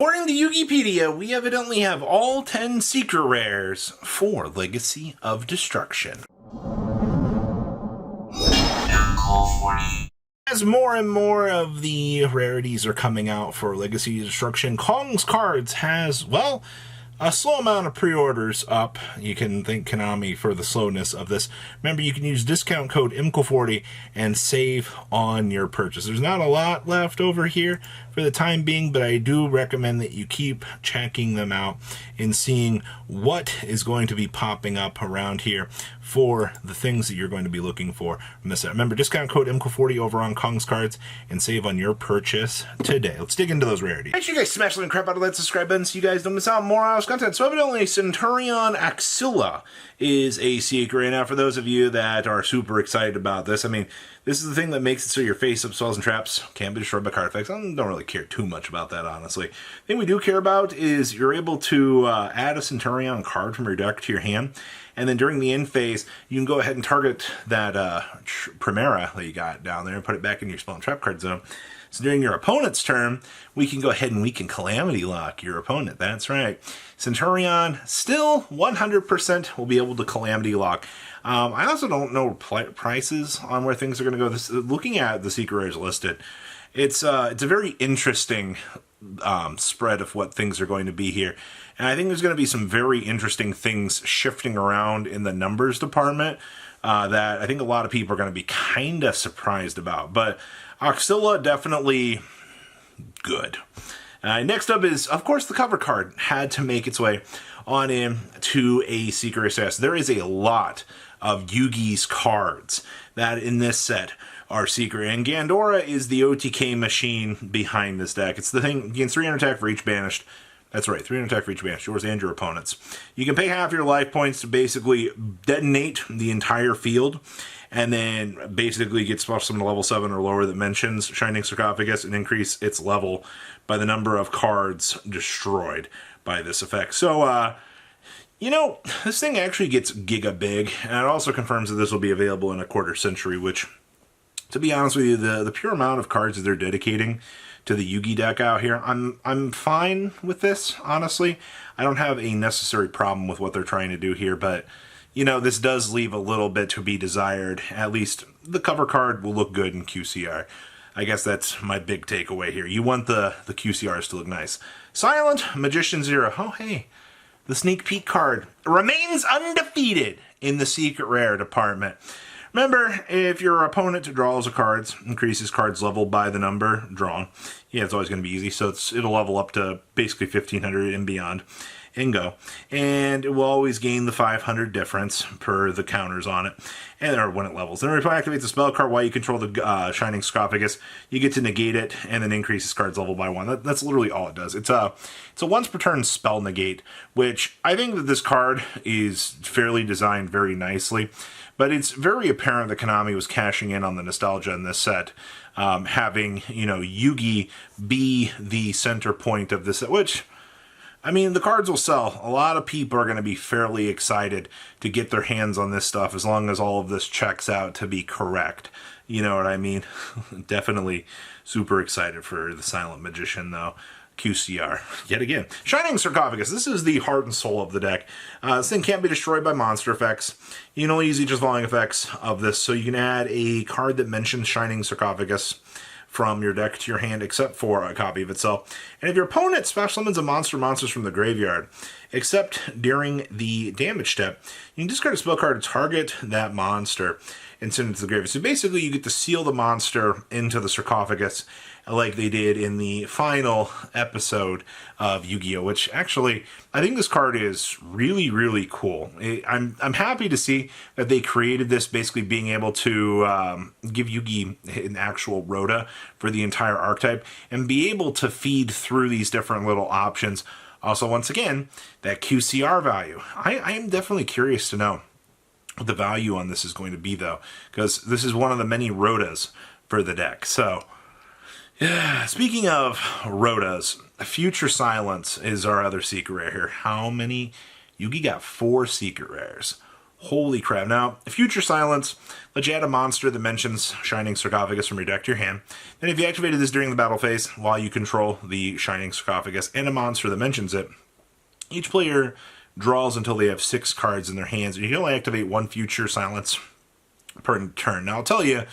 According to Yugipedia, we evidently have all 10 secret rares for Legacy of Destruction. As more and more of the rarities are coming out for Legacy of Destruction, Kong's Cards has, well, a slow amount of pre-orders up. You can thank Konami for the slowness of this. Remember, you can use discount code IMCO40 and save on your purchase. There's not a lot left over here for the time being, but I do recommend that you keep checking them out and seeing what is going to be popping up around here for the things that you're going to be looking for from this set. Remember, discount code IMCO40 over on Kong's Cards and save on your purchase today. Let's dig into those rarities. Make sure you guys smash the crap out of that subscribe button so you guys don't miss out on more Irish content. So evidently, Centurion Axilla is a secret. Now, for those of you that are super excited about this, I mean, this is the thing that makes it so your face-up spells and traps can be destroyed by card effects. I don't really care too much about that, honestly. The thing we do care about is you're able to add a Centurion card from your deck to your hand, and then during the end phase, you can go ahead and target that Primera that you got down there and put it back in your spell and trap card zone. So during your opponent's turn, we can go ahead and we can Calamity Lock your opponent. That's right. Centurion still 100% will be able to Calamity Lock. I also don't know prices on where things are going to go. Looking at the secret rares listed, it's a very interesting spread of what things are going to be here. And I think there's going to be some very interesting things shifting around in the numbers department that I think a lot of people are going to be kind of surprised about. But Axilla, definitely good. Next up is, of course, the cover card had to make its way on in to a secret assassin. There is a lot of Yugi's cards that in this set are secret, and Gandora is the OTK machine behind this deck. It's the thing, gains 300 attack for each banished. That's right, 300 attack for each banished, yours and your opponent's. You can pay half your life points to basically detonate the entire field, and then basically get special summon to level 7 or lower that mentions Shiningarcophagus and increase its level by the number of cards destroyed by this effect. So, you know, this thing actually gets giga big, and it also confirms that this will be available in a quarter century, which, to be honest with you, the pure amount of cards that they're dedicating to the Yugi deck out here, I'm fine with this, honestly. I don't have a necessary problem with what they're trying to do here, but, you know, this does leave a little bit to be desired. At least the cover card will look good in QCR. I guess that's my big takeaway here. You want the QCRs to look nice. Silent Magician Zero. Oh, hey. The sneak peek card remains undefeated in the secret rare department. Remember, if your opponent draws a card, increases cards level by the number drawn. Yeah, it's always going to be easy, so it'll level up to basically 1500 and beyond. And go. And it will always gain the 500 difference per the counters on it, or when it levels. Then when it activates a spell card while you control the Shiningarcophagus, you get to negate it and then increase its card's level by 1. That's literally all it does. It's a once per turn spell negate, which I think that this card is fairly designed very nicely, but it's very apparent that Konami was cashing in on the nostalgia in this set, having, you know, Yugi be the center point of this set, which, I mean, the cards will sell. A lot of people are going to be fairly excited to get their hands on this stuff as long as all of this checks out to be correct. You know what I mean? Definitely super excited for the Silent Magician, though. QCR, yet again. Shiningarcophagus. This is the heart and soul of the deck. This thing can't be destroyed by monster effects. You can only use each volume effects of this, so you can add a card that mentions Shiningarcophagus from your deck to your hand, except for a copy of itself. And if your opponent special summons a monsters from the graveyard, except during the damage step, you can discard a spell card to target that monster and send it to the graveyard. So basically, you get to seal the monster into the sarcophagus, like they did in the final episode of Yu-Gi-Oh!, which actually, I think this card is really, really cool. I'm happy to see that they created this, basically being able to give Yugi an actual rota for the entire archetype and be able to feed through these different little options. Also, once again, that QCR value. I am definitely curious to know what the value on this is going to be, though, because this is one of the many rotas for the deck. So, yeah, speaking of rotas, Future Silence is our other secret rare here. How many? Yugi got 4 secret rares. Holy crap. Now, Future Silence lets you add a monster that mentions Shiningarcophagus from your deck to your hand. Then if you activated this during the battle phase, while you control the Shiningarcophagus and a monster that mentions it, each player draws until they have 6 cards in their hands, and you can only activate 1 Future Silence per turn. Now, I'll tell you,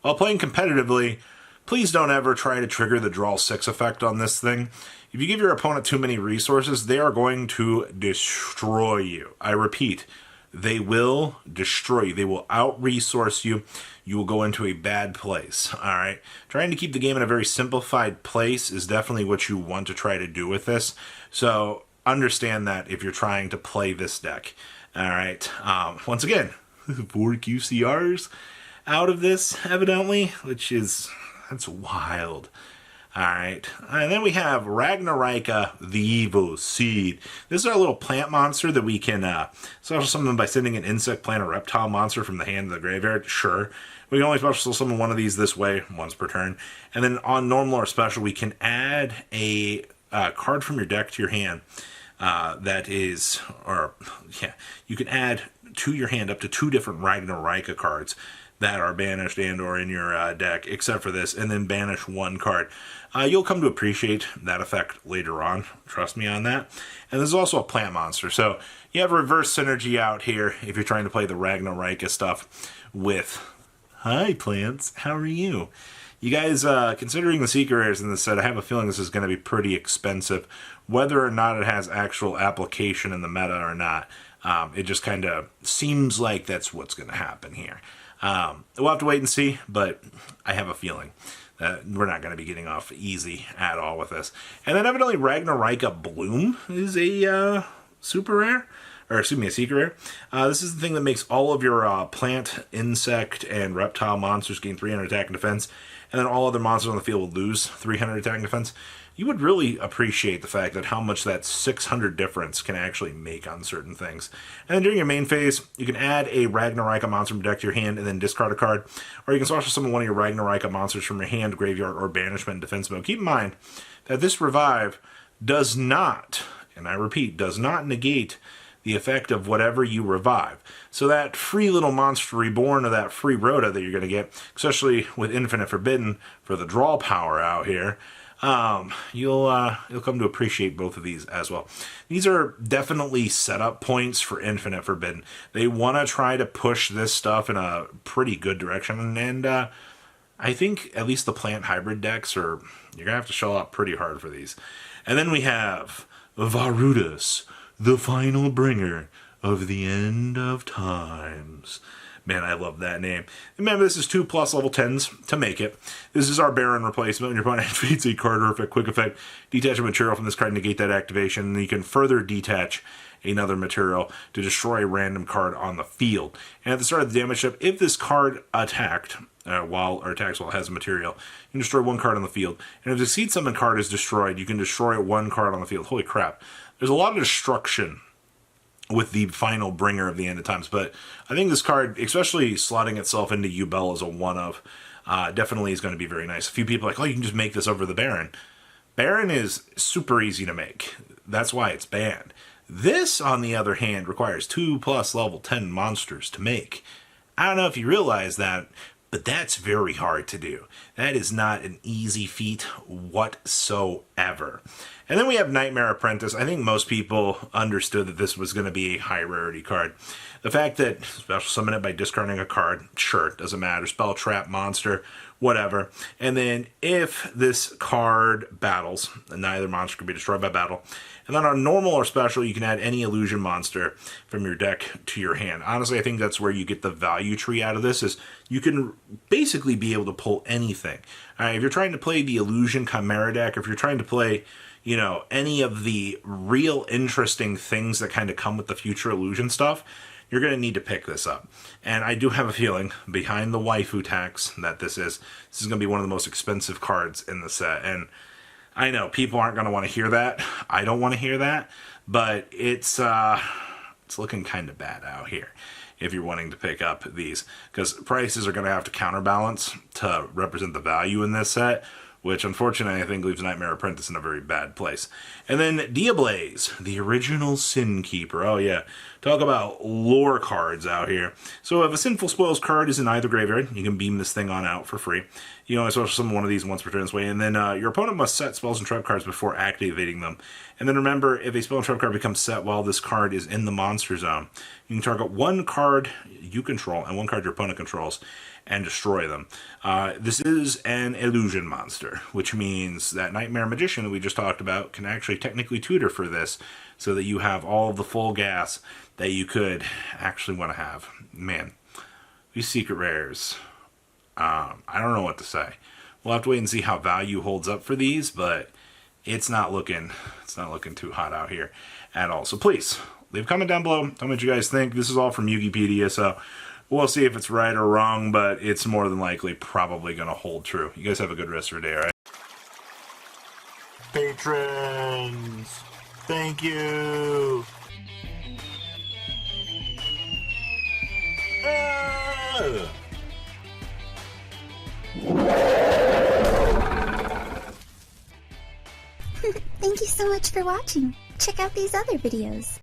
while playing competitively, please don't ever try to trigger the draw 6 effect on this thing. If you give your opponent too many resources, they are going to destroy you. I repeat, they will destroy you. They will out-resource you. You will go into a bad place, all right? Trying to keep the game in a very simplified place is definitely what you want to try to do with this. So understand that if you're trying to play this deck, all right? Once again, 4 QCRs out of this, evidently, which is, that's wild. All right, and then we have Ragnarara, the Evil Seed. This is our little plant monster that we can special summon by sending an insect, plant, or reptile monster from the hand to the graveyard. Sure. We can only special summon one of these this way, once per turn. And then on normal or special, we can add a card from your deck to your hand that is, or yeah, you can add to your hand up to 2 different Ragnarara cards that are banished and or in your deck, except for this, and then banish 1 card. You'll come to appreciate that effect later on. Trust me on that. And there's also a plant monster. So you have reverse synergy out here if you're trying to play the Ragnarara stuff with, hi plants, how are you? You guys, considering the secret rares in this set, I have a feeling this is going to be pretty expensive. Whether or not it has actual application in the meta or not, it just kind of seems like that's what's going to happen here. We'll have to wait and see, but I have a feeling that we're not going to be getting off easy at all with this. And then evidently Ragnarara Bloom is a super rare, or excuse me, a secret rare. This is the thing that makes all of your plant, insect, and reptile monsters gain 300 attack and defense, and then all other monsters on the field will lose 300 attack and defense. You would really appreciate the fact that how much that 600 difference can actually make on certain things. And then during your main phase, you can add a Ragnarara monster from deck to your hand and then discard a card. Or you can special summon one of your Ragnarara monsters from your hand, graveyard, or banishment in defense mode. Keep in mind that this revive does not, and I repeat, does not negate the effect of whatever you revive. So that free little monster reborn, or that free Rhoda that you're going to get, especially with Infinite Forbidden for the draw power out here, you'll come to appreciate both of these as well. These are definitely setup points for Infinite Forbidden. They want to try to push this stuff in a pretty good direction, and I think at least the plant hybrid decks are, you're gonna have to shell out pretty hard for these. And then we have Varudus, the final bringer of the end of times. Man, I love that name. Remember, this is 2+ level 10s to make it. This is our Baron replacement. When your opponent activates a card or effect, quick effect, detach a material from this card and negate that activation. And you can further detach another material to destroy a random card on the field. And at the start of the damage step, if this card attacked while it has a material, you can destroy 1 card on the field. And if the Seed Summon card is destroyed, you can destroy 1 card on the field. Holy crap. There's a lot of destruction with the final bringer of the end of times, but I think this card, especially slotting itself into Yubel as a one-of, definitely is going to be very nice. A few people are like, oh, you can just make this over the Baron. Baron is super easy to make. That's why it's banned. This, on the other hand, requires 2+ level 10 monsters to make. I don't know if you realize that, but that's very hard to do. That is not an easy feat whatsoever. And then we have Nightmare Apprentice. I think most people understood that this was going to be a high rarity card. The fact that special summon it by discarding a card, sure, doesn't matter. Spell, trap, monster, whatever. And then if this card battles, neither monster can be destroyed by battle. And then on normal or special, you can add any illusion monster from your deck to your hand. Honestly, I think that's where you get the value tree out of this, is you can basically be able to pull anything. All right, if you're trying to play the illusion chimera deck, or if you're trying to play, you know, any of the real interesting things that kind of come with the future illusion stuff, you're going to need to pick this up. And I do have a feeling, behind the waifu tax that this is going to be one of the most expensive cards in the set. And I know people aren't going to want to hear that. I don't want to hear that, but it's looking kind of bad out here if you're wanting to pick up these, because prices are going to have to counterbalance to represent the value in this set. which unfortunately I think leaves Nightmare Apprentice in a very bad place. And then Diablaze, the original Sin Keeper. Oh yeah, talk about lore cards out here. So if a Sinful Spoils card is in either graveyard, you can beam this thing on out for free. You know, especially summon one of these once per turn this way, and then your opponent must set spells and trap cards before activating them. And then remember, if a spell and trap card becomes set while this card is in the monster zone, you can target one card you control and one card your opponent controls and destroy them. This is an illusion monster, which means that Nightmare Magician that we just talked about can actually technically tutor for this, so that you have all of the full gas that you could actually want to have. Man, these secret rares, I don't know what to say. We'll have to wait and see how value holds up for these, but it's not looking too hot out here at all. So please leave a comment down below. Tell me what you guys think. This is all from Yugipedia, so we'll see if it's right or wrong, but it's more than likely probably going to hold true. You guys have a good rest of your day, all right? Patrons, thank you. Thank you so much for watching. Check out these other videos.